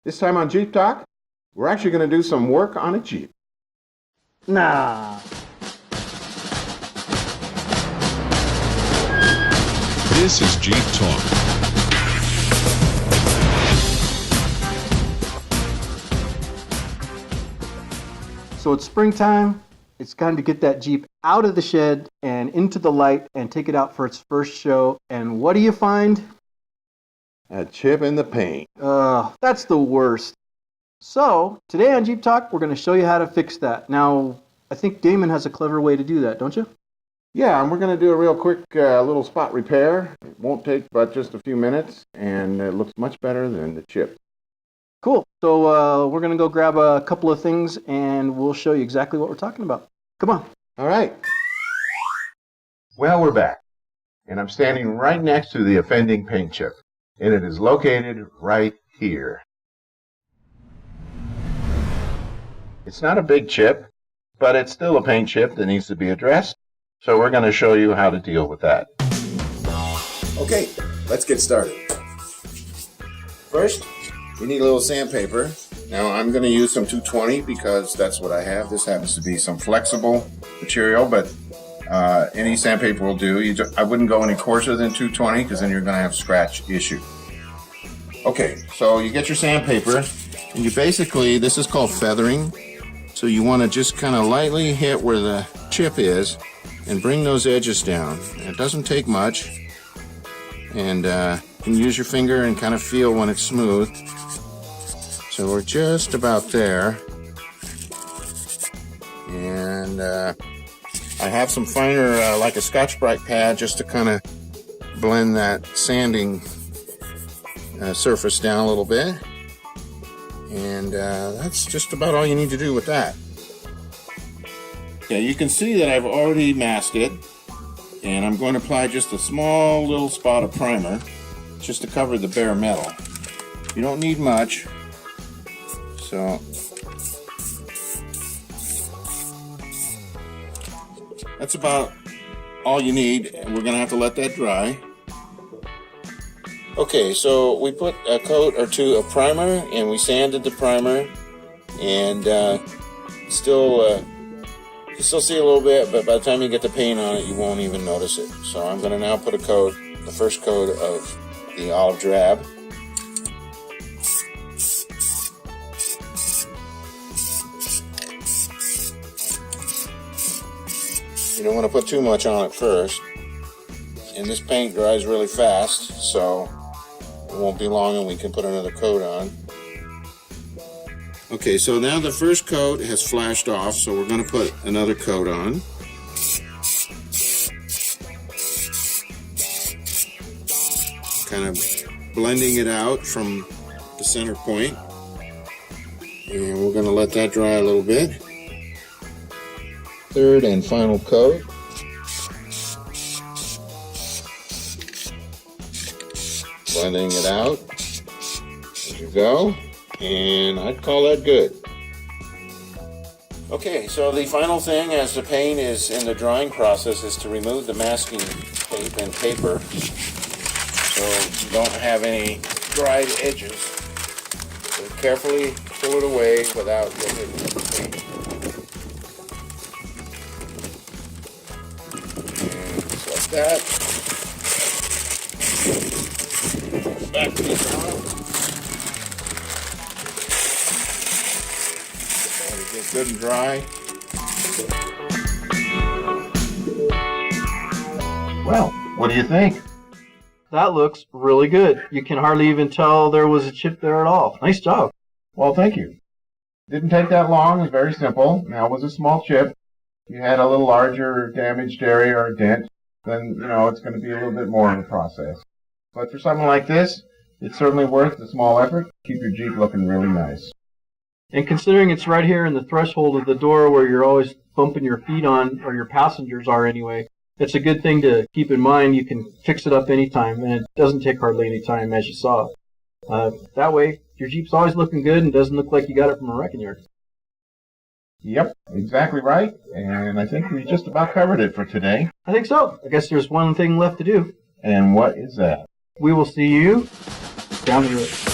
This time on Jeep Talk, we're actually going to do some work on a Jeep. Nah. This is Jeep Talk. So it's springtime. It's time to get that Jeep out of the shed and into the light and take it out for its first show. And what do you find? A chip in the paint. That's the worst. So today on Jeep Talk, we're going to show you how to fix that. Now, I think Damon has a clever way to do that, don't you? Yeah, and we're going to do a real quick little spot repair. It won't take but just a few minutes, and it looks much better than the chip. Cool. So we're going to go grab a couple of things, and we'll show you exactly what we're talking about. Come on. All right. Well, we're back, and I'm standing right next to the offending paint chip, and it is located right here. It's not a big chip, but it's still a paint chip that needs to be addressed, so we're going to show you how to deal with that. Okay, let's get started. First, we need a little sandpaper. Now, I'm going to use some 220 because that's what I have. This happens to be some flexible material, but any sandpaper will do. I wouldn't go any coarser than 220 because then you're going to have scratch issue. Okay, so you get your sandpaper, and you basically, this is called feathering. So you want to just kind of lightly hit where the chip is and bring those edges down. It doesn't take much, and you can use your finger and kind of feel when it's smooth. So we're just about there, and I have some finer, like a Scotch-Brite pad, just to kind of blend that sanding surface down a little bit. And that's just about all you need to do with that. Okay, you can see that I've already masked it, and I'm going to apply just a small little spot of primer just to cover the bare metal. You don't need much, so that's about all you need, and we're going to have to let that dry. Okay, so we put a coat or two of primer, and we sanded the primer, and you still see a little bit, but by the time you get the paint on it, you won't even notice it. So I'm going to now put the first coat of the olive drab. You don't want to put too much on it first, and this paint dries really fast, so it won't be long and we can put another coat on. Okay, so now the first coat has flashed off, so we're going to put another coat on. Kind of blending it out from the center point. And we're going to let that dry a little bit. Third and final coat. Blending it out as you go, and I'd call that good. Okay, so the final thing as the paint is in the drying process is to remove the masking tape and paper so you don't have any dried edges. So carefully pull it away without getting the paint. And just like that. Back to the bottom. Let it get good and dry. Well, what do you think? That looks really good. You can hardly even tell there was a chip there at all. Nice job. Well, thank you. Didn't take that long. It was very simple. Now, it was a small chip. If you had a little larger damaged area or a dent, then, it's going to be a little bit more in the process. But for something like this, it's certainly worth the small effort. Keep your Jeep looking really nice. And considering it's right here in the threshold of the door where you're always bumping your feet on, or your passengers are anyway, it's a good thing to keep in mind. You can fix it up anytime, and it doesn't take hardly any time, as you saw. That way, your Jeep's always looking good and doesn't look like you got it from a wrecking yard. Yep, exactly right. And I think we just about covered it for today. I think so. I guess there's one thing left to do. And what is that? We will see you down the road.